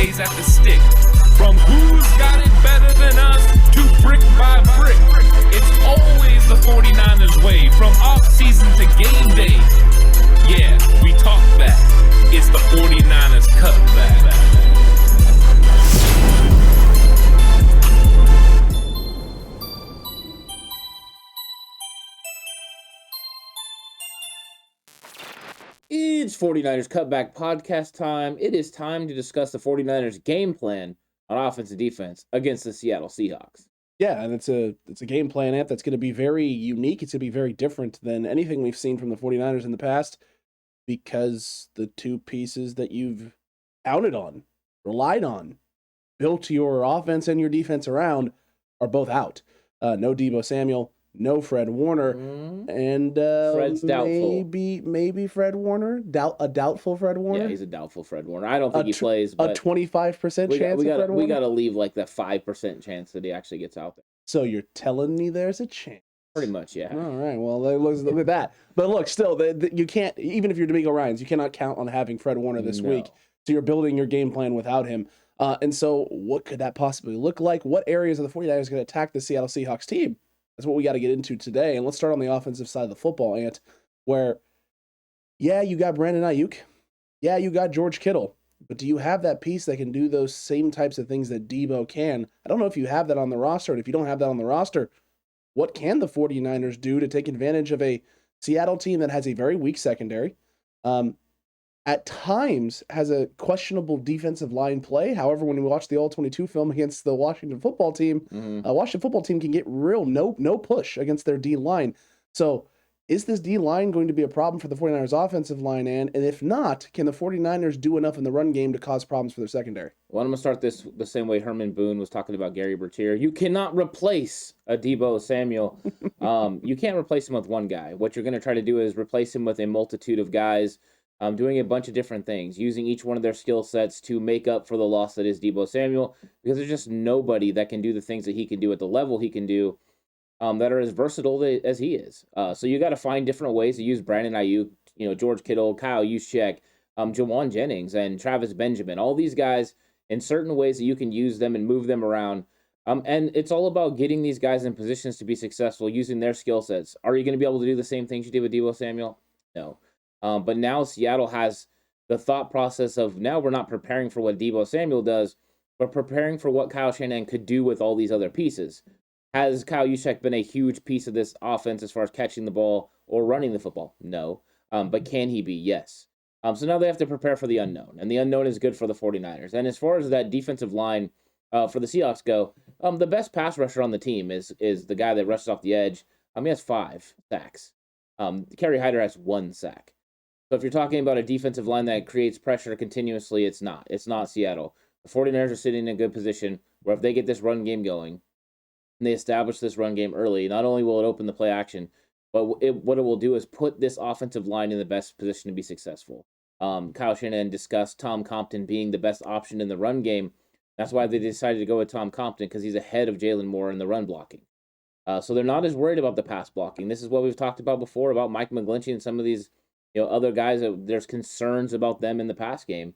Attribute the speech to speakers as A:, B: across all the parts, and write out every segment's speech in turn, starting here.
A: days at the stick. From who's got it better than us to brick by brick. It's always the 49ers way, from off-season to game day. Yeah, we talk back. It's the 49ers Cutback.
B: It's 49ers Cutback Podcast time. It is time to discuss the 49ers game plan on offense and defense against the Seattle Seahawks.
C: Yeah, and it's a game plan, Ant, that's going to be very unique. It's going to be very different than anything we've seen from the 49ers in the past, because the two pieces that you've counted on, relied on, built your offense and your defense around are both out. No Deebo Samuel, no Fred Warner, and
B: Fred's doubtful.
C: Maybe Fred Warner, a doubtful Fred Warner.
B: Yeah, he's a doubtful Fred Warner. I don't think he plays. But
C: a 25% chance of Fred Warner.
B: We got to leave like that 5% chance that he actually gets out there.
C: So you're telling me there's a chance?
B: Pretty much, yeah.
C: All right, well, look at that. But look, still, you can't, even if you're D'Amico Ryans, you cannot count on having Fred Warner this week. So you're building your game plan without him. And so what could that possibly look like? What areas of the 49ers going to attack the Seattle Seahawks team? That's what we got to get into today. And let's start on the offensive side of the football, Ant, where, yeah, you got Brandon Aiyuk. Yeah, you got George Kittle. But do you have that piece that can do those same types of things that Deebo can? I don't know if you have that on the roster. And if you don't have that on the roster, what can the 49ers do to take advantage of a Seattle team that has a very weak secondary, at times has a questionable defensive line play? However, when we watch the All-22 film against the Washington football team, Washington football team can get real no push against their D-line. So is this D-line going to be a problem for the 49ers offensive line? And if not, can the 49ers do enough in the run game to cause problems for their secondary?
B: Well, I'm going to start this the same way Herman Boone was talking about Gary Bertier. You cannot replace a Deebo Samuel. You can't replace him with one guy. What you're going to try to do is replace him with a multitude of guys doing a bunch of different things, using each one of their skill sets to make up for the loss that is Deebo Samuel, because there's just nobody that can do the things that he can do at the level he can do that are as versatile as he is. So you got to find different ways to use Brandon Aiyuk, George Kittle, Kyle Juszczyk, Jawan Jennings, and Travis Benjamin. All these guys in certain ways that you can use them and move them around. And it's all about getting these guys in positions to be successful using their skill sets. Are you going to be able to do the same things you did with Deebo Samuel? No. But now Seattle has the thought process of, now we're not preparing for what Deebo Samuel does, but preparing for what Kyle Shanahan could do with all these other pieces. Has Kyle Juszczyk been a huge piece of this offense as far as catching the ball or running the football? No. But can he be? Yes. So now they have to prepare for the unknown, and the unknown is good for the 49ers. And as far as that defensive line for the Seahawks go, the best pass rusher on the team is the guy that rushes off the edge. He has 5 sacks. Kerry Hyder has 1 sack. So if you're talking about a defensive line that creates pressure continuously, it's not. It's not Seattle. The 49ers are sitting in a good position where if they get this run game going and they establish this run game early, not only will it open the play action, but what it will do is put this offensive line in the best position to be successful. Kyle Shanahan discussed Tom Compton being the best option in the run game. That's why they decided to go with Tom Compton, because he's ahead of Jalen Moore in the run blocking. So they're not as worried about the pass blocking. This is what we've talked about before about Mike McGlinchey and some of these other guys. There's concerns about them in the pass game.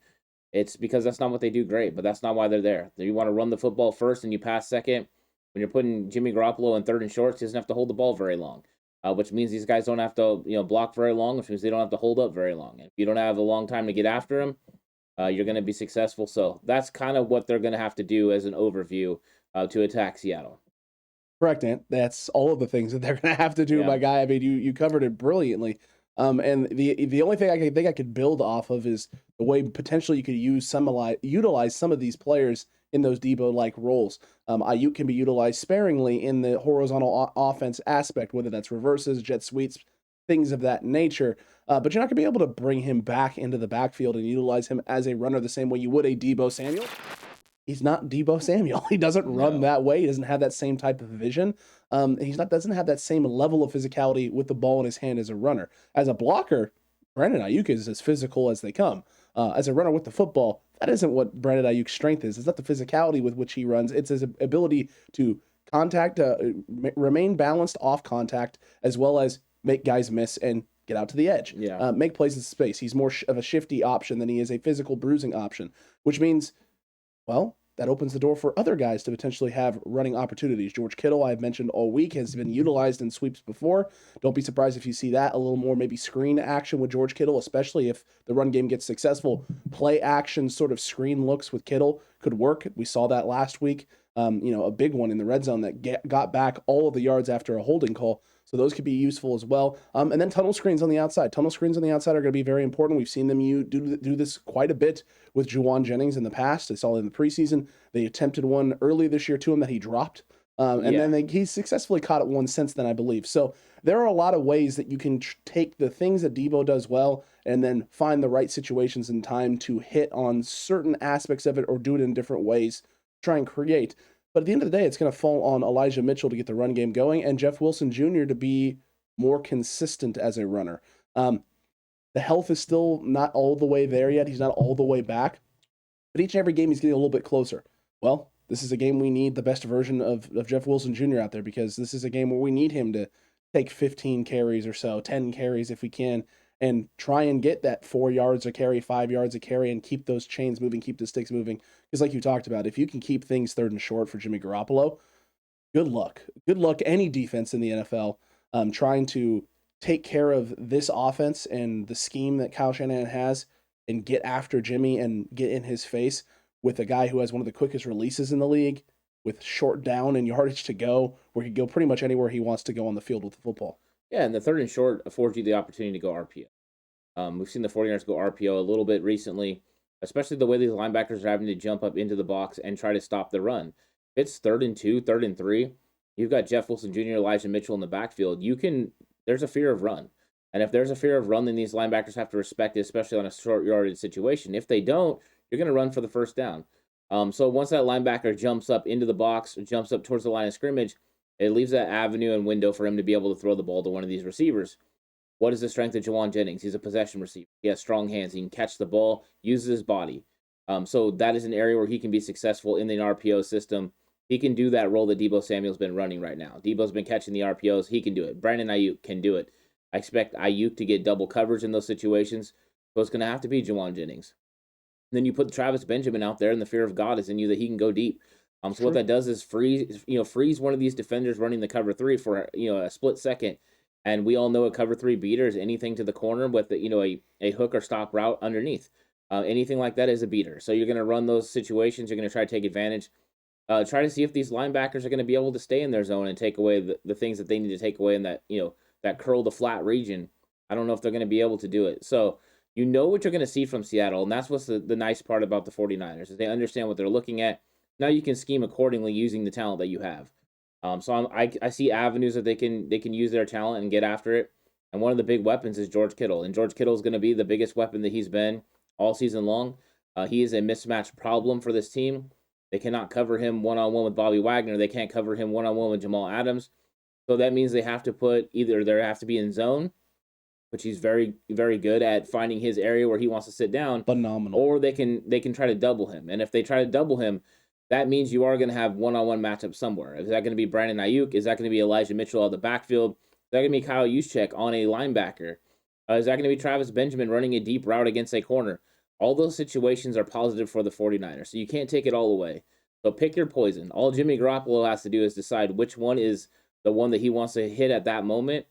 B: It's because that's not what they do great, but that's not why they're there. You want to run the football first and you pass second. When you're putting Jimmy Garoppolo in 3rd and shorts, he doesn't have to hold the ball very long, which means these guys don't have to block very long, which means they don't have to hold up very long. And if you don't have a long time to get after him, you're going to be successful. So that's kind of what they're going to have to do as an overview to attack Seattle.
C: Correct, Ant. That's all of the things that they're going to have to do, my guy. I mean, you covered it brilliantly. And the only thing I could build off of is the way potentially you could utilize some of these players in those Deebo-like roles. Aiyuk can be utilized sparingly in the horizontal offense aspect, whether that's reverses, jet sweeps, things of that nature. But you're not going to be able to bring him back into the backfield and utilize him as a runner the same way you would a Deebo Samuel. He's not Deebo Samuel. He doesn't run that way. He doesn't have that same type of vision. Doesn't have that same level of physicality with the ball in his hand as a runner. As a blocker, Brandon Aiyuk is as physical as they come. As a runner with the football, that isn't what Brandon Aiyuk's strength is. It's not the physicality with which he runs. It's his ability to remain balanced off contact, as well as make guys miss and get out to the edge. Make plays in space. He's more of a shifty option than he is a physical bruising option, which means well, that opens the door for other guys to potentially have running opportunities. George Kittle, I've mentioned all week, has been utilized in sweeps before. Don't be surprised if you see that a little more, maybe screen action with George Kittle, especially if the run game gets successful. Play action sort of screen looks with Kittle could work. We saw that last week. A big one in the red zone that got back all of the yards after a holding call. So those could be useful as well. And then tunnel screens on the outside. Tunnel screens on the outside are going to be very important. We've seen them do this quite a bit with Juwan Jennings in the past. I saw it in the preseason. They attempted one early this year to him that he dropped. Then he successfully caught it one since then, I believe. So there are a lot of ways that you can take the things that Deebo does well and then find the right situations and time to hit on certain aspects of it or do it in different ways, try and create. But at the end of the day, it's going to fall on Elijah Mitchell to get the run game going and Jeff Wilson Jr. to be more consistent as a runner. The health is still not all the way there yet. He's not all the way back. But each and every game, he's getting a little bit closer. Well, this is a game we need the best version of Jeff Wilson Jr. out there because this is a game where we need him to take 15 carries or so, 10 carries if we can, and try and get that 4 yards a carry, 5 yards a carry, and keep those chains moving, keep the sticks moving. Because like you talked about, if you can keep things third and short for Jimmy Garoppolo, good luck. Good luck any defense in the NFL trying to take care of this offense and the scheme that Kyle Shanahan has and get after Jimmy and get in his face with a guy who has one of the quickest releases in the league with short down and yardage to go, where he can go pretty much anywhere he wants to go on the field with the football.
B: Yeah, and the third and short affords you the opportunity to go RPO. We've seen the 49ers go RPO a little bit recently, especially the way these linebackers are having to jump up into the box and try to stop the run. If it's 3rd and 2, 3rd and 3, you've got Jeff Wilson Jr., Elijah Mitchell in the backfield. There's a fear of run. And if there's a fear of run, then these linebackers have to respect it, especially on a short yardage situation. If they don't, you're going to run for the first down. So once that linebacker jumps up into the box, jumps up towards the line of scrimmage, it leaves that avenue and window for him to be able to throw the ball to one of these receivers. What is the strength of Juwan Jennings? He's a possession receiver. He has strong hands. He can catch the ball, uses his body. So that is an area where he can be successful in the RPO system. He can do that role that Deebo Samuel's been running right now. Deebo's been catching the RPOs. He can do it. Brandon Aiyuk can do it. I expect Aiyuk to get double coverage in those situations. So it's going to have to be Juwan Jennings. And then you put Travis Benjamin out there, and the fear of God is in you that he can go deep. So what that does is freeze one of these defenders running the cover 3 for a split second. And we all know a cover 3 beater is anything to the corner with a hook or stop route underneath. Anything like that is a beater. So you're going to run those situations. You're going to try to take advantage. Try to see if these linebackers are going to be able to stay in their zone and take away the things that they need to take away in that curl to flat region. I don't know if they're going to be able to do it. So you know what you're going to see from Seattle, and that's what's the nice part about the 49ers is they understand what they're looking at. Now you can scheme accordingly using the talent that you have. So I see avenues that they can use their talent and get after it. And one of the big weapons is George Kittle, and George Kittle is going to be the biggest weapon that he's been all season long. He is a mismatch problem for this team. They cannot cover him one-on-one with Bobby Wagner. They can't cover him one-on-one with Jamal Adams. So that means they have to be in zone, which he's very, very good at finding his area where he wants to sit down.
C: Phenomenal.
B: Or they can try to double him. And if they try to double him, that means you are going to have one-on-one matchup somewhere. Is that going to be Brandon Aiyuk? Is that going to be Elijah Mitchell out of the backfield? Is that going to be Kyle Juszczyk on a linebacker? Is that going to be Travis Benjamin running a deep route against a corner? All those situations are positive for the 49ers, so you can't take it all away. So pick your poison. All Jimmy Garoppolo has to do is decide which one is the one that he wants to hit at that moment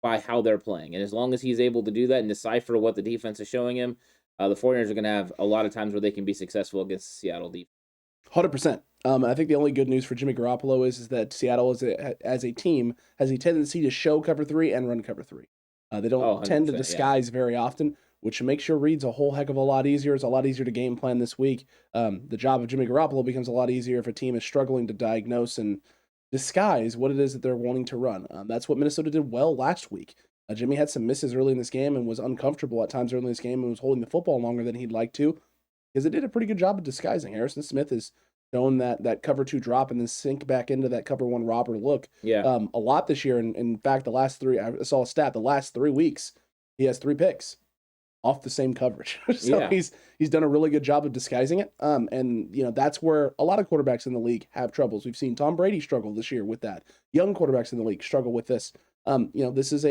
B: by how they're playing. And as long as he's able to do that and decipher what the defense is showing him, the 49ers are going to have a lot of times where they can be successful against the Seattle defense.
C: 100%. I think the only good news for Jimmy Garoppolo is that Seattle as a team has a tendency to show cover 3 and run cover 3. They don't tend to disguise very often, which makes your reads a whole heck of a lot easier. It's a lot easier to game plan this week. The job of Jimmy Garoppolo becomes a lot easier if a team is struggling to diagnose and disguise what it is that they're wanting to run. That's what Minnesota did well last week. Jimmy had some misses early in this game and was uncomfortable at times early in this game and was holding the football longer than he'd like to because it did a pretty good job of disguising. Harrison Smith has shown that cover 2 drop and then sink back into that cover 1 robber look a lot this year. And in fact, I saw a stat, the last 3 weeks, he has 3 picks off the same coverage. So he's done a really good job of disguising it. And that's where a lot of quarterbacks in the league have troubles. We've seen Tom Brady struggle this year with that. Young quarterbacks in the league struggle with this. This is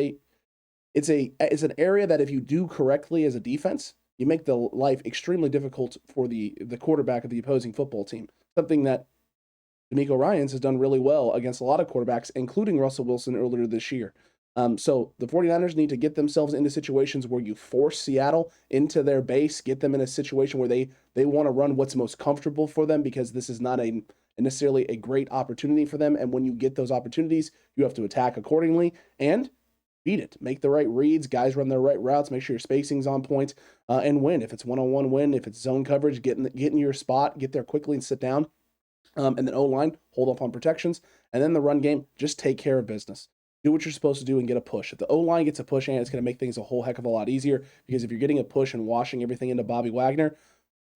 C: it's an area that if you do correctly as a defense, you make the life extremely difficult for the quarterback of the opposing football team. Something that D'Amico Ryans has done really well against a lot of quarterbacks, including Russell Wilson earlier this year. So the 49ers need to get themselves into situations where you force Seattle into their base, get them in a situation where they want to run what's most comfortable for them, because this is not necessarily a great opportunity for them. And when you get those opportunities, you have to attack accordingly and beat it. Make the right reads, guys run their right routes, make sure your spacing's on point, and win. If it's one-on-one, win. If it's zone coverage, get in your spot, get there quickly and sit down. And then O-line, hold up on protections. And then the run game, just take care of business. Do what you're supposed to do and get a push. If the O-line gets a push, and it's going to make things a whole heck of a lot easier, because if you're getting a push and washing everything into Bobby Wagner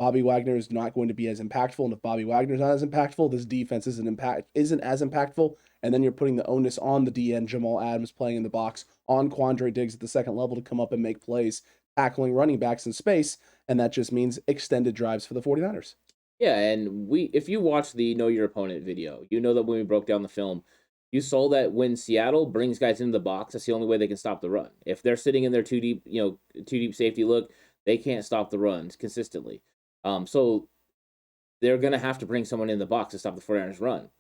C: is not going to be as impactful. And if Bobby Wagner's not as impactful, this defense isn't as impactful. And then you're putting the onus on the DN, Jamal Adams, playing in the box, on Quandre Diggs at the second level to come up and make plays, tackling running backs in space. And that just means extended drives for the 49ers.
B: Yeah, and if you watch the Know Your Opponent video, you know that when we broke down the film, you saw that when Seattle brings guys into the box, that's the only way they can stop the run. If they're sitting in their too deep safety look, they can't stop the runs consistently. So they're going to have to bring someone in the box to stop the 49ers run.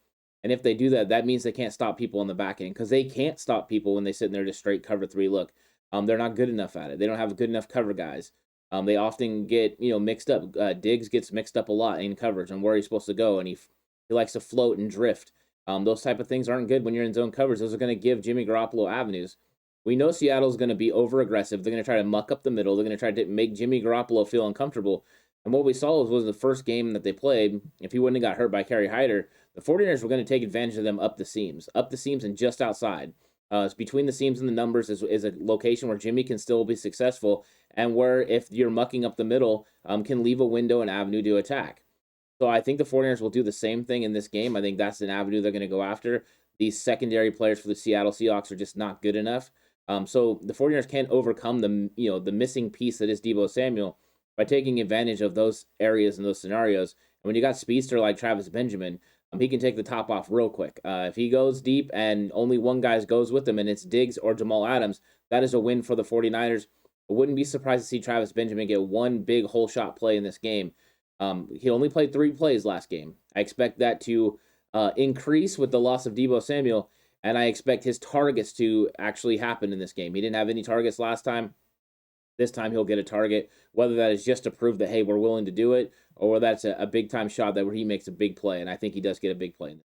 B: And if they do that, that means they can't stop people on the back end, because they can't stop people when they sit in there just straight cover 3 look. They're not good enough at it. They don't have good enough cover guys. They often get mixed up. Diggs gets mixed up a lot in coverage and where he's supposed to go, and he likes to float and drift. Those type of things aren't good when you're in zone coverage. Those are going to give Jimmy Garoppolo avenues. We know Seattle's going to be over-aggressive. They're going to try to muck up the middle. They're going to try to make Jimmy Garoppolo feel uncomfortable. And what we saw was the first game that they played, if he wouldn't have got hurt by Kerry Hyder, the 49ers were going to take advantage of them up the seams and just outside. It's between the seams and the numbers is a location where Jimmy can still be successful, and where, if you're mucking up the middle, can leave a window and avenue to attack. So I think the 49ers will do the same thing in this game. I think that's an avenue they're going to go after. These secondary players for the Seattle Seahawks are just not good enough. So the 49ers can't overcome the missing piece that is Deebo Samuel by taking advantage of those areas and those scenarios. And when you got speedster like Travis Benjamin, he can take the top off real quick. If he goes deep and only one guy goes with him, and it's Diggs or Jamal Adams, that is a win for the 49ers. I wouldn't be surprised to see Travis Benjamin get one big hole shot play in this game. He only played 3 plays last game. I expect that to increase with the loss of Deebo Samuel, and I expect his targets to actually happen in this game. He didn't have any targets last time. This time he'll get a target, whether that is just to prove that, hey, we're willing to do it, or whether that's a big-time shot where he makes a big play, and I think he does get a big play.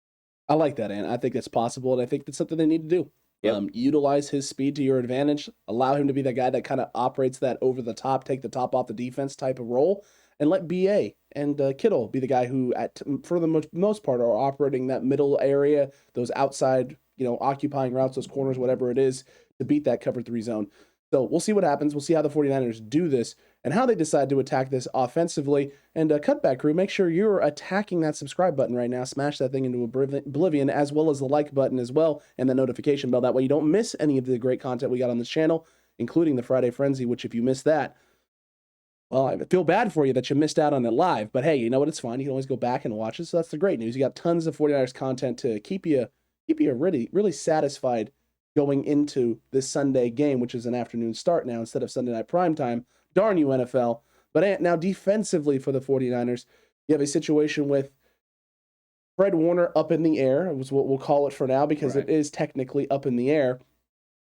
C: I like that, and I think that's possible, and I think that's something they need to do. Yep. Utilize his speed to your advantage. Allow him to be that guy that kind of operates that over-the-top, take the top off the defense type of role, and let B.A. and Kittle be the guy who, for the most part, are operating that middle area, those outside, occupying routes, those corners, whatever it is, to beat that cover 3 zone. So we'll see what happens. We'll see how the 49ers do this and how they decide to attack this offensively. And Cutback Crew, make sure you're attacking that subscribe button right now. Smash that thing into oblivion, as well as the like button as well, and the notification bell. That way you don't miss any of the great content we got on this channel, including the Friday Frenzy, which if you missed that, well, I feel bad for you that you missed out on it live. But hey, you know what? It's fine. You can always go back and watch it. So that's the great news. You got tons of 49ers content to keep you really, really satisfied going into this Sunday game, which is an afternoon start now instead of Sunday night primetime. Darn you, NFL. But now defensively for the 49ers, you have a situation with Fred Warner up in the air. It was what we'll call it for now, because It is technically up in the air.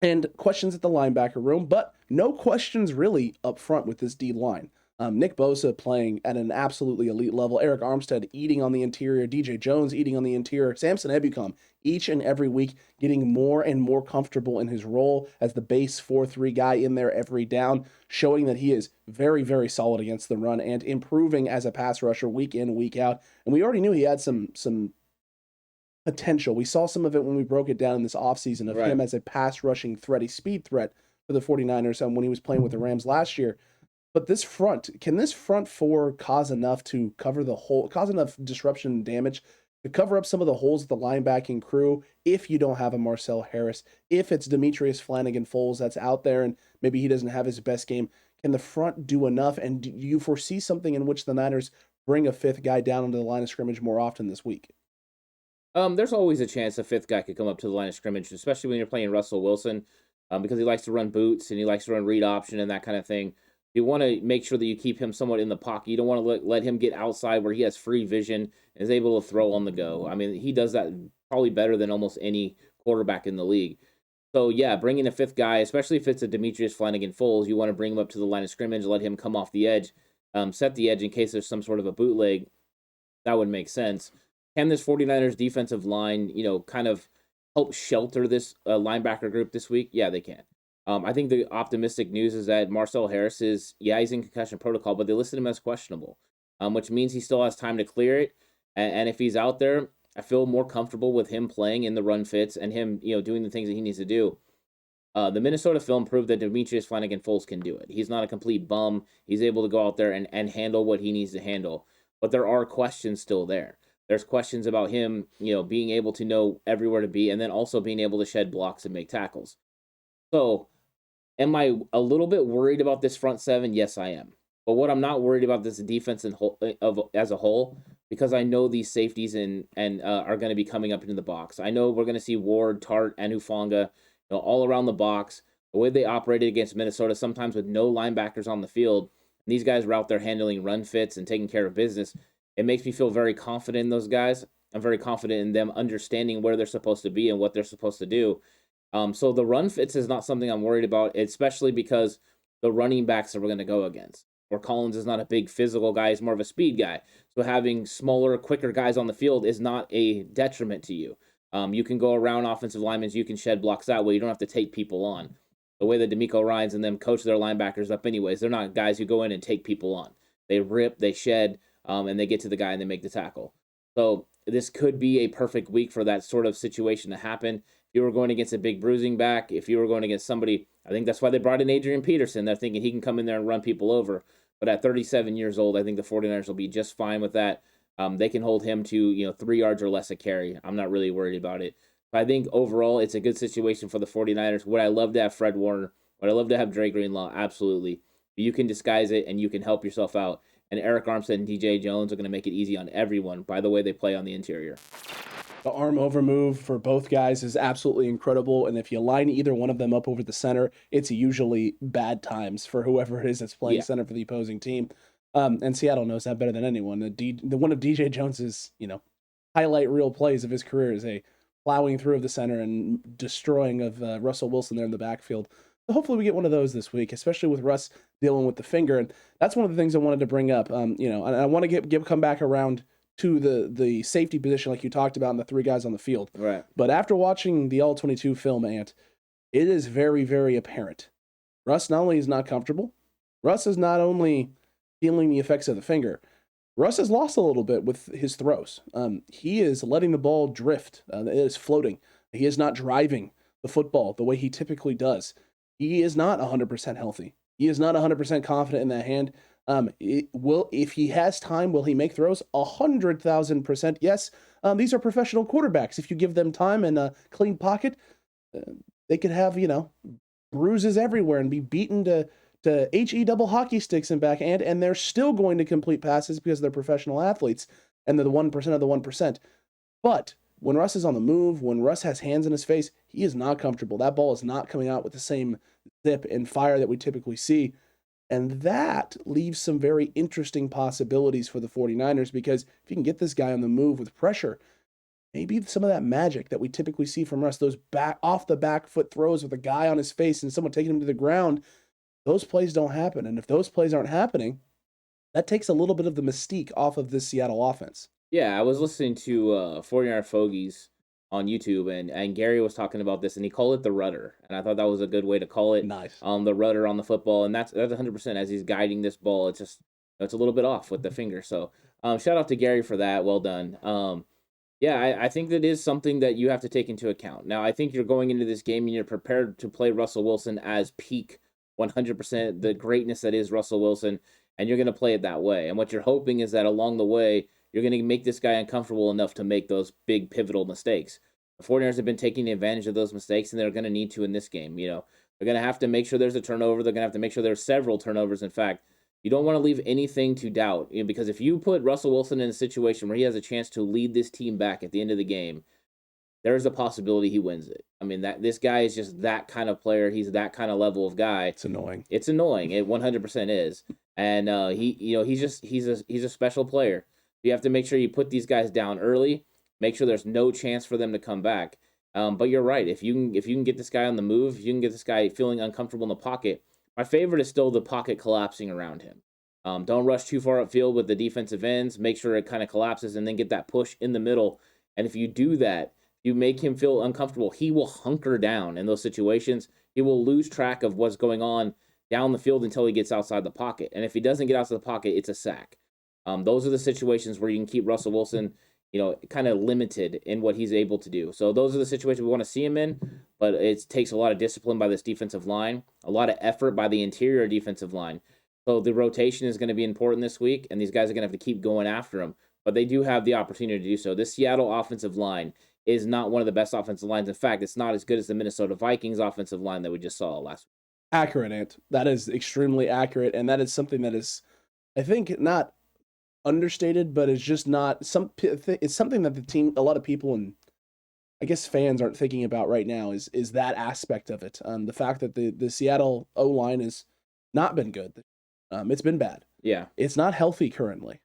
C: And questions at the linebacker room, but no questions really up front with this D-line. Nick Bosa playing at an absolutely elite level. Eric Armstead eating on the interior. DJ Jones eating on the interior. Samson Ebukam each and every week getting more and more comfortable in his role as the base 4-3 guy in there every down, showing that he is very, very solid against the run and improving as a pass rusher week in, week out. And we already knew he had some potential. We saw some of it when we broke it down in this offseason of him as a pass rushing threat, a speed threat for the 49ers when he was playing with the Rams last year. But can this front 4 cause enough to cover cause enough disruption and damage to cover up some of the holes of the linebacking crew if you don't have a Marcel Harris, if it's Demetrius Flannigan Fowles that's out there and maybe he doesn't have his best game? Can the front do enough? And do you foresee something in which the Niners bring a 5th guy down into the line of scrimmage more often this week?
B: There's always a chance a 5th guy could come up to the line of scrimmage, especially when you're playing Russell Wilson, because he likes to run boots and he likes to run read option and that kind of thing. You want to make sure that you keep him somewhat in the pocket. You don't want to let him get outside where he has free vision and is able to throw on the go. I mean, he does that probably better than almost any quarterback in the league. So, yeah, bringing a fifth guy, especially if it's a Demetrius Flannigan Fowles, you want to bring him up to the line of scrimmage, let him come off the edge, set the edge in case there's some sort of a bootleg. That would make sense. Can this 49ers defensive line, kind of help shelter this linebacker group this week? Yeah, they can. I think the optimistic news is that Marcel Harris he's in concussion protocol, but they listed him as questionable, which means he still has time to clear it. And if he's out there, I feel more comfortable with him playing in the run fits and him, doing the things that he needs to do. The Minnesota film proved that Demetrius Flannigan Fowles can do it. He's not a complete bum. He's able to go out there and handle what he needs to handle. But there are questions still there. There's questions about him, being able to know everywhere to be and then also being able to shed blocks and make tackles. So, am I a little bit worried about this front seven? Yes, I am. But what I'm not worried about this defense as a whole, because I know these safeties and are going to be coming up into the box. I know we're going to see Ward, Tartt, and Hufanga, all around the box. The way they operated against Minnesota, sometimes with no linebackers on the field, and these guys were out there handling run fits and taking care of business. It makes me feel very confident in those guys. I'm very confident in them understanding where they're supposed to be and what they're supposed to do. So the run fits is not something I'm worried about, especially because the running backs that we're going to go against. Where Collins is not a big physical guy, he's more of a speed guy. So having smaller, quicker guys on the field is not a detriment to you. You can go around offensive linemen, you can shed blocks that way. You don't have to take people on. The way that DeMeco Ryans and them coach their linebackers up anyways, they're not guys who go in and take people on. They rip, they shed, and they get to the guy and they make the tackle. So this could be a perfect week for that sort of situation to happen. If you were going against a big bruising back, if you were going against somebody, I think that's why they brought in Adrian Peterson. They're thinking he can come in there and run people over. But at 37 years old, I think the 49ers will be just fine with that. They can hold him to 3 yards or less a carry. I'm not really worried about it. But I think overall it's a good situation for the 49ers. Would I love to have Fred Warner? Would I love to have Dre Greenlaw? Absolutely. But you can disguise it and you can help yourself out. And Eric Armstead and DJ Jones are going to make it easy on everyone by the way they play on the interior.
C: The arm over move for both guys is absolutely incredible. And if you line either one of them up over the center, it's usually bad times for whoever it is that's playing center for the opposing team. And Seattle knows that better than anyone. The one of DJ Jones's, highlight reel plays of his career is a plowing through of the center and destroying of Russell Wilson there in the backfield. So hopefully we get one of those this week, especially with Russ dealing with the finger. And that's one of the things I wanted to bring up. And I want to come back around to the safety position like you talked about and the 3 guys on the field.
B: Right.
C: But after watching the All-22 film, Ant, it is very, very apparent. Russ not only is not comfortable, Russ is not only feeling the effects of the finger, Russ has lost a little bit with his throws. He is letting the ball drift. It is floating. He is not driving the football the way he typically does. He is not 100% healthy. He is not 100% confident in that hand. If he has time, will he make throws? 100,000% yes. These are professional quarterbacks. If you give them time and a clean pocket, they could have, bruises everywhere and be beaten to HE double hockey sticks and back, and they're still going to complete passes because they're professional athletes and they're the 1% of the 1%. But when Russ is on the move, when Russ has hands in his face, he is not comfortable. That ball is not coming out with the same zip and fire that we typically see. And that leaves some very interesting possibilities for the 49ers, because if you can get this guy on the move with pressure, maybe some of that magic that we typically see from Russ, those off the back foot throws with a guy on his face and someone taking him to the ground, those plays don't happen. And if those plays aren't happening, that takes a little bit of the mystique off of this Seattle offense.
B: Yeah, I was listening to 49er Fogies on YouTube, and Gary was talking about this, and he called it the rudder, and I thought that was a good way to call it.
C: Nice.
B: The rudder on the football, and that's 100% as he's guiding this ball. It's a little bit off with the finger. So shout out to Gary for that. Well done. I think that is something that you have to take into account. Now, I think you're going into this game and you're prepared to play Russell Wilson as peak 100%, the greatness that is Russell Wilson, and you're going to play it that way. And what you're hoping is that along the way, you're going to make this guy uncomfortable enough to make those big pivotal mistakes. The 49ers have been taking advantage of those mistakes, and they're going to need to in this game. They're going to have to make sure there's a turnover. They're going to have to make sure there's several turnovers. In fact, you don't want to leave anything to doubt, because if you put Russell Wilson in a situation where he has a chance to lead this team back at the end of the game, there's a possibility he wins it. I mean, that this guy is just that kind of player. He's that kind of level of guy.
C: It's annoying.
B: It's annoying. It 100% is. And he's a special player. You have to make sure you put these guys down early. Make sure there's no chance for them to come back. But you're right. If you can get this guy on the move, if you can get this guy feeling uncomfortable in the pocket. My favorite is still the pocket collapsing around him. Don't rush too far upfield with the defensive ends. Make sure it kind of collapses and then get that push in the middle. And if you do that, you make him feel uncomfortable. He will hunker down in those situations. He will lose track of what's going on down the field until he gets outside the pocket. And if he doesn't get outside the pocket, it's a sack. Those are the situations where you can keep Russell Wilson, kind of limited in what he's able to do. So those are the situations we want to see him in, but it takes a lot of discipline by this defensive line, a lot of effort by the interior defensive line. So the rotation is going to be important this week, and these guys are going to have to keep going after him. But they do have the opportunity to do so. This Seattle offensive line is not one of the best offensive lines. In fact, it's not as good as the Minnesota Vikings offensive line that we just saw last week.
C: Accurate, Ant. That is extremely accurate, and that is something that is, I think, not understated, but it's just not it's something that the team, a lot of people and I guess fans aren't thinking about right now is that aspect of it. The fact that the Seattle O-line has not been good. It's been bad.
B: Yeah.
C: It's not healthy currently.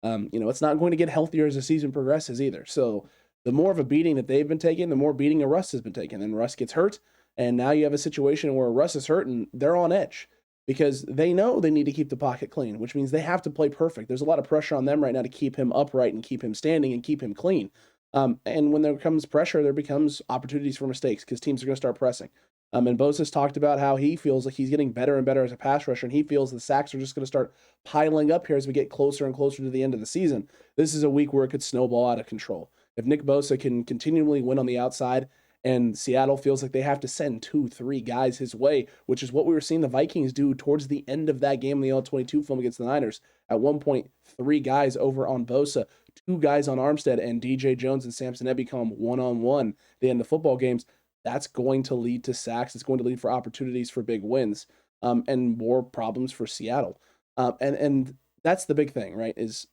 C: It's not going to get healthier as the season progresses either. So the more of a beating that they've been taking, the more beating a Russ has been taking. And Russ gets hurt, and now you have a situation where Russ is hurt and they're on edge because they know they need to keep the pocket clean, which means they have to play perfect. There's a lot of pressure on them right now to keep him upright and keep him standing and keep him clean. And when there comes pressure, there becomes opportunities for mistakes because teams are going to start pressing. And Bosa's talked about how he feels like he's getting better and better as a pass rusher, and he feels the sacks are just going to start piling up here as we get closer and closer to the end of the season. This is a week where it could snowball out of control. If Nick Bosa can continually win on the outside and Seattle feels like they have to send 2-3 guys his way, which is what we were seeing the Vikings do towards the end of that game in the All-22 film against the Niners. At one point, 3 guys over on Bosa, 2 guys on Armstead, and DJ Jones and Samson Ebicom one-on-one at the end of football games. That's going to lead to sacks. It's going to lead for opportunities for big wins and more problems for Seattle. And that's the big thing, right, is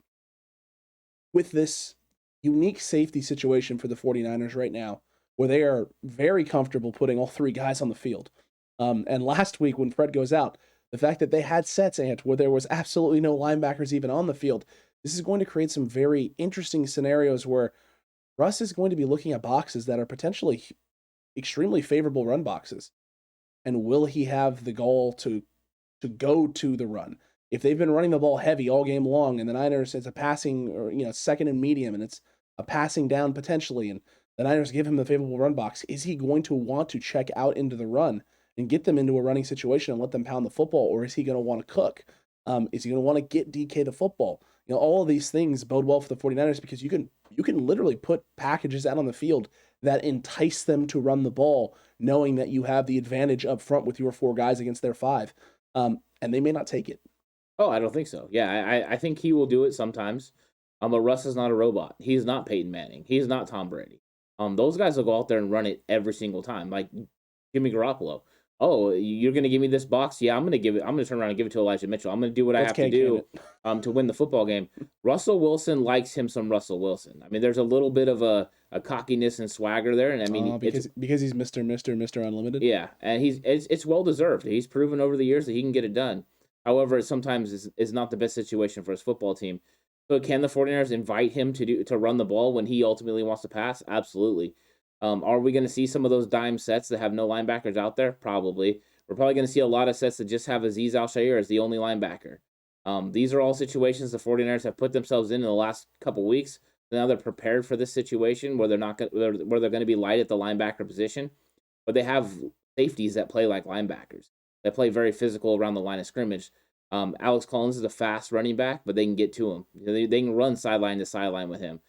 C: with this unique safety situation for the 49ers right now, where they are very comfortable putting all 3 guys on the field. And last week when Fred goes out, the fact that they had sets, where there was absolutely no linebackers even on the field, this is going to create some very interesting scenarios where Russ is going to be looking at boxes that are potentially extremely favorable run boxes. And will he have the goal to go to the run? If they've been running the ball heavy all game long and the Niners, it's a passing or, second and medium and it's a passing down potentially, and the Niners give him the favorable run box, is he going to want to check out into the run and get them into a running situation and let them pound the football? Or is he going to want to cook? Is he going to want to get DK the football? All of these things bode well for the 49ers because you can literally put packages out on the field that entice them to run the ball, knowing that you have the advantage up front with your 4 guys against their 5. And they may not take it.
B: Oh, I don't think so. Yeah, I think he will do it sometimes. But Russ is not a robot. He's not Peyton Manning. He's not Tom Brady. Those guys will go out there and run it every single time. Like Jimmy Garoppolo. Oh, you're going to give me this box? Yeah, I'm going to turn around and give it to Elijah Mitchell. I'm going to do what I have to do to win the football game. Russell Wilson likes him some Russell Wilson. I mean, there's a little bit of a cockiness and swagger there, and I mean,
C: because he's Mr. Unlimited.
B: Yeah, and it's well deserved. He's proven over the years that he can get it done. However, it sometimes is not the best situation for his football team. So can the 49ers invite him to run the ball when he ultimately wants to pass? Absolutely. Are we going to see some of those dime sets that have no linebackers out there? Probably. We're probably going to see a lot of sets that just have Azeez Al-Shaair as the only linebacker. These are all situations the 49ers have put themselves in the last couple weeks. Now they're prepared for this situation where they're going to be light at the linebacker position, but they have safeties that play like linebackers. They play very physical around the line of scrimmage. Alex Collins is a fast running back, but they can get to him. They can run sideline to sideline with him.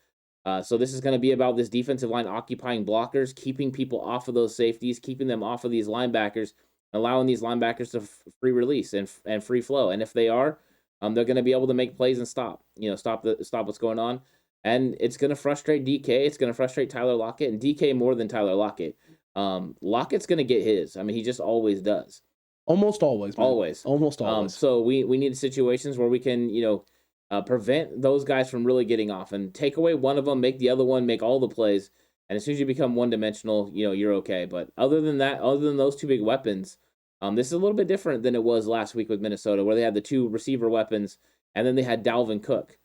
B: So this is going to be about this defensive line occupying blockers, keeping people off of those safeties, keeping them off of these linebackers, allowing these linebackers to free release and free flow. And if they are, they're going to be able to make plays and stop what's going on. And it's going to frustrate DK. It's going to frustrate Tyler Lockett, and DK more than Tyler Lockett. Lockett's going to get his. I mean, he just always does.
C: Almost always. Man. Almost always.
B: So we need situations where we can, prevent those guys from really getting off and take away one of them, make the other one make all the plays, And as soon as you become one-dimensional, you're okay. But other than that, other than those two big weapons, this is a little bit different than it was last week with Minnesota, where they had the two receiver weapons, and then they had Dalvin Cook.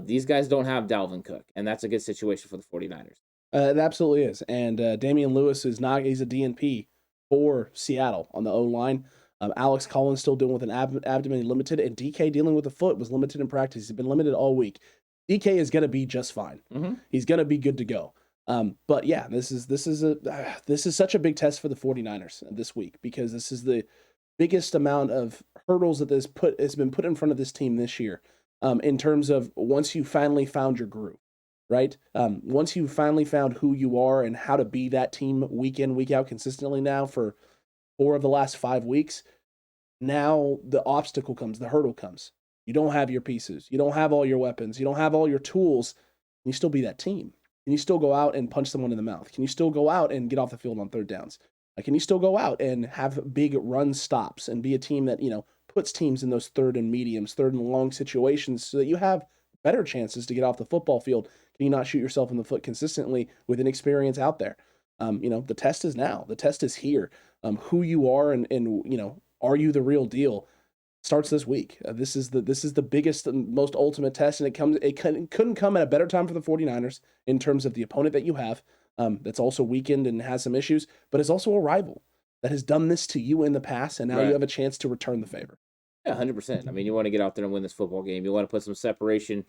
B: These guys don't have Dalvin Cook, and that's a good situation for the 49ers.
C: It absolutely is. And Damian Lewis he's a DNP for Seattle on the O-line. Alex Collins still dealing with an abdomen limited, and DK dealing with a foot, was limited in practice. He's been limited all week. DK is going to be just fine.
B: Mm-hmm.
C: He's going to be good to go. But yeah, this is such a big test for the 49ers this week, because this is the biggest amount of hurdles that has been put in front of this team this year, in terms of once you finally found your groove, right? Once you finally found who you are and how to be that team week in, week out consistently now for 4 of the last 5 weeks, now the obstacle comes, the hurdle comes. You don't have your pieces. You don't have all your weapons. You don't have all your tools. Can you still be that team? Can you still go out and punch someone in the mouth? Can you still go out and get off the field on 3rd downs? Can you still go out and have big run stops and be a team that, puts teams in those 3rd and mediums, 3rd and long situations so that you have better chances to get off the football field? Can you not shoot yourself in the foot consistently with inexperience out there? The test is now. The test is here. Who you are and are you the real deal starts this week. This is the biggest and most ultimate test, and it couldn't come at a better time for the 49ers in terms of the opponent that you have, that's also weakened and has some issues, but is also a rival that has done this to you in the past, and now you have a chance to return the favor.
B: Yeah, 100%. I mean, you want to get out there and win this football game. You want to put some separation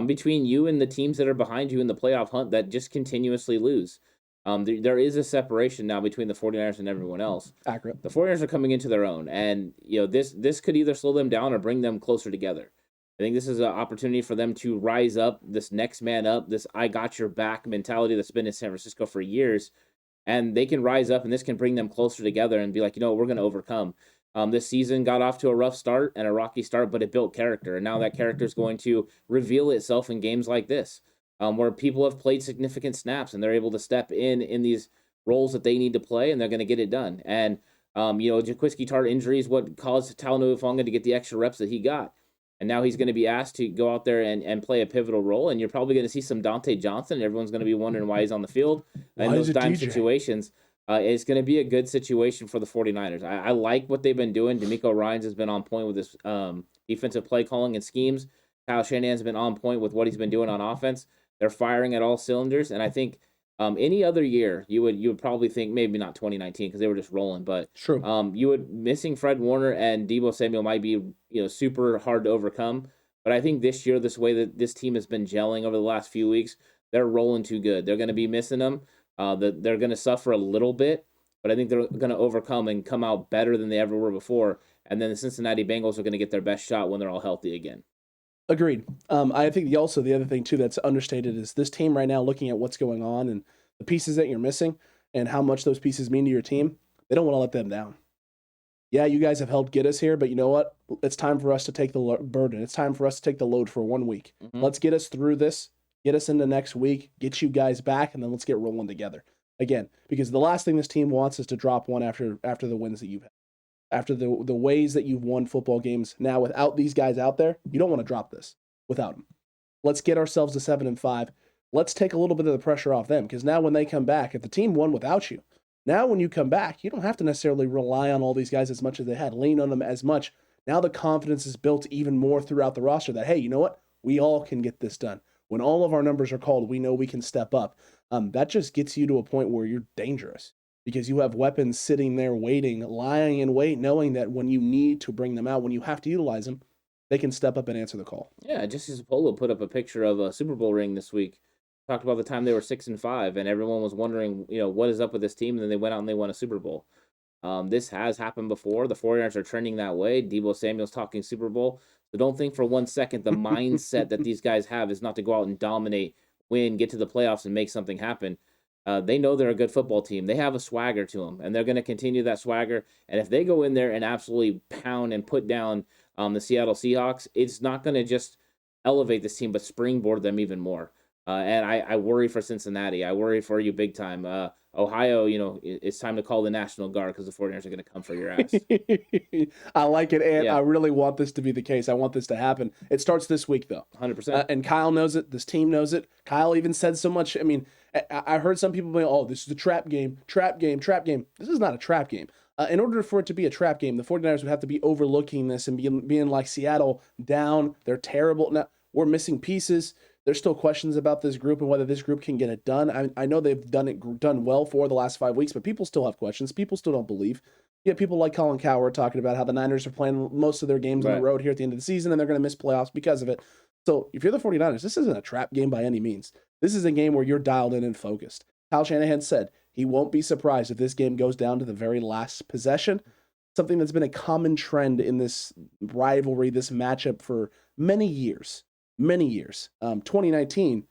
B: between you and the teams that are behind you in the playoff hunt that just continuously lose. There is a separation now between the 49ers and everyone else.
C: Accurate.
B: The 49ers are coming into their own, and this could either slow them down or bring them closer together. I think this is an opportunity for them to rise up, this next man up, this I got your back mentality that's been in San Francisco for years, and they can rise up, and this can bring them closer together and be like, we're going to overcome. This season got off to a rough start and a rocky start, but it built character, and now that character is going to reveal itself in games like this. Where people have played significant snaps and they're able to step in these roles that they need to play, and they're going to get it done. And, Jaquiski Tartt injury is what caused Talanoa Hufanga to get the extra reps that he got. And now he's going to be asked to go out there and play a pivotal role. And you're probably going to see some Dante Johnson, and everyone's going to be wondering why he's on the field in those dime situations. It's going to be a good situation for the 49ers. I like what they've been doing. DeMeco Ryans has been on point with his defensive play calling and schemes. Kyle Shanahan's been on point with what he's been doing on offense. They're firing at all cylinders, and I think any other year you would probably think, maybe not 2019 because they were just rolling, but
C: true.
B: Missing Fred Warner and Deebo Samuel might be super hard to overcome. But I think this year, this way that this team has been gelling over the last few weeks, they're rolling too good. They're going to be missing them. They're going to suffer a little bit, but I think they're going to overcome and come out better than they ever were before. And then the Cincinnati Bengals are going to get their best shot when they're all healthy again.
C: Agreed. I think also the other thing too that's understated is this team right now, looking at what's going on and the pieces that you're missing and how much those pieces mean to your team. They don't want to let them down. Yeah, you guys have helped get us here, but you know what? It's time for us to take the burden. It's time for us to take the load for 1 week. Mm-hmm. Let's get us through this, get us into next week, get you guys back, and then let's get rolling together again. Because the last thing this team wants is to drop one after the wins that you've had. After the ways that you've won football games, now without these guys out there, you don't want to drop this without them. Let's get ourselves to 7-5. Let's take a little bit of the pressure off them, because now when they come back, if the team won without you, now when you come back, you don't have to necessarily rely on all these guys as much as they had, lean on them as much. Now the confidence is built even more throughout the roster that, hey, you know what? We all can get this done. When all of our numbers are called, we know we can step up. That just gets you to a point where you're dangerous. Because you have weapons sitting there waiting, lying in wait, knowing that when you need to bring them out, when you have to utilize them, they can step up and answer the call.
B: Yeah, Jesse Zapolo put up a picture of a Super Bowl ring this week. Talked about the time they were 6-5, and everyone was wondering, what is up with this team? And then they went out and they won a Super Bowl. This has happened before. The 49ers are trending that way. Deebo Samuel's talking Super Bowl. So don't think for 1 second the mindset that these guys have is not to go out and dominate, win, get to the playoffs, and make something happen. They know they're a good football team. They have a swagger to them, and they're going to continue that swagger. And if they go in there and absolutely pound and put down the Seattle Seahawks, it's not going to just elevate this team, but springboard them even more. And I worry for Cincinnati. I worry for you big time. Ohio, it's time to call the National Guard because the 49ers are going to come for your ass.
C: I like it, and I really want this to be the case. I want this to happen. It starts this week, though.
B: 100%.
C: And Kyle knows it. This team knows it. Kyle even said so much. I mean, I heard some people say, oh, this is a trap game. This is not a trap game. In order for it to be a trap game, the 49ers would have to be overlooking this and being like Seattle down. They're terrible. Now, we're missing pieces. There's still questions about this group and whether this group can get it done. I know they've done well for the last 5 weeks, but people still have questions. People still don't believe. You have people like Colin Cowherd talking about how the Niners are playing most of their games on the road here at the end of the season, and they're going to miss playoffs because of it. So if you're the 49ers, this isn't a trap game by any means. This is a game where you're dialed in and focused. Kyle Shanahan said he won't be surprised if this game goes down to the very last possession, something that's been a common trend in this rivalry, this matchup for many years. 2019,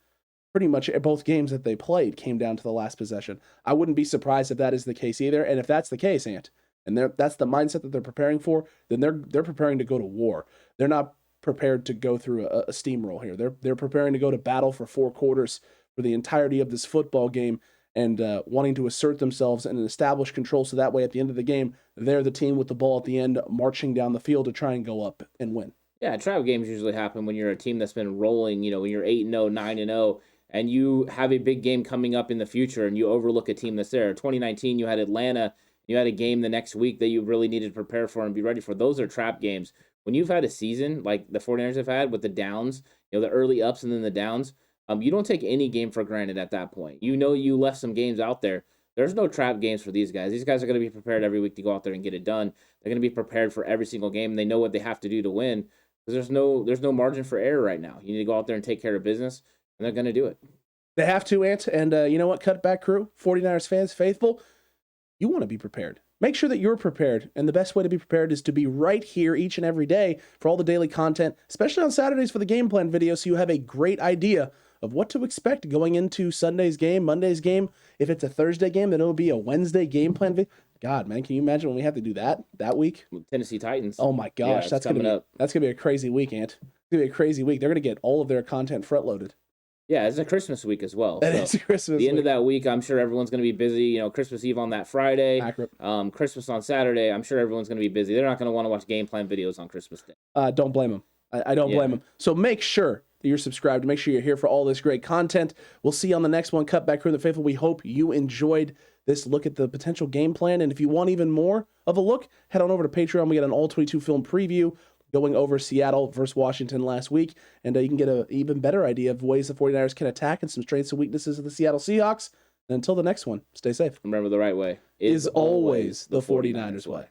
C: pretty much both games that they played came down to the last possession. I wouldn't be surprised if that is the case either. And if that's the case, Ant, and that's the mindset that they're preparing for, then they're preparing to go to war. They're not prepared to go through a steamroll here. They're preparing to go to battle for 4 quarters for the entirety of this football game and wanting to assert themselves and establish control so that way at the end of the game, they're the team with the ball at the end marching down the field to try and go up and win. Yeah,
B: trap games usually happen when you're a team that's been rolling, when you're 8-0, 9-0, and you have a big game coming up in the future and you overlook a team that's there. 2019, you had Atlanta. You had a game the next week that you really needed to prepare for and be ready for. Those are trap games. When you've had a season like the 49ers have had with the downs, the early ups and then the downs, you don't take any game for granted at that point. You left some games out there. There's no trap games for these guys. These guys are going to be prepared every week to go out there and get it done. They're going to be prepared for every single game. And they know what they have to do to win. Because there's no margin for error right now. You need to go out there and take care of business, and they're going to do it.
C: They have to, Ant. And you know what, Cutback crew, 49ers fans, faithful, you want to be prepared. Make sure that you're prepared, and the best way to be prepared is to be right here each and every day for all the daily content, especially on Saturdays for the game plan video, so you have a great idea of what to expect going into Sunday's game, Monday's game. If it's a Thursday game, then it'll be a Wednesday game plan video. God, man, can you imagine when we have to do that week?
B: Tennessee Titans.
C: Oh my gosh, that's gonna be a crazy week, Ant. It's gonna be a crazy week. They're gonna get all of their content front loaded.
B: Yeah, it's a Christmas week as well.
C: It's a Christmas week.
B: The end of that week, I'm sure everyone's going to be busy. Christmas Eve on that Friday.
C: Accurate.
B: Christmas on Saturday, I'm sure everyone's going to be busy. They're not going to want to watch game plan videos on Christmas Day.
C: Don't blame them. I don't blame them. So make sure that you're subscribed. Make sure you're here for all this great content. We'll see you on the next one. Cutback Crew, the Faithful. We hope you enjoyed this look at the potential game plan. And if you want even more of a look, head on over to Patreon. We got an all-22 film preview going over Seattle versus Washington last week, and you can get an even better idea of ways the 49ers can attack and some strengths and weaknesses of the Seattle Seahawks. And until the next one, stay safe.
B: Remember, the right way
C: is always the 49ers way.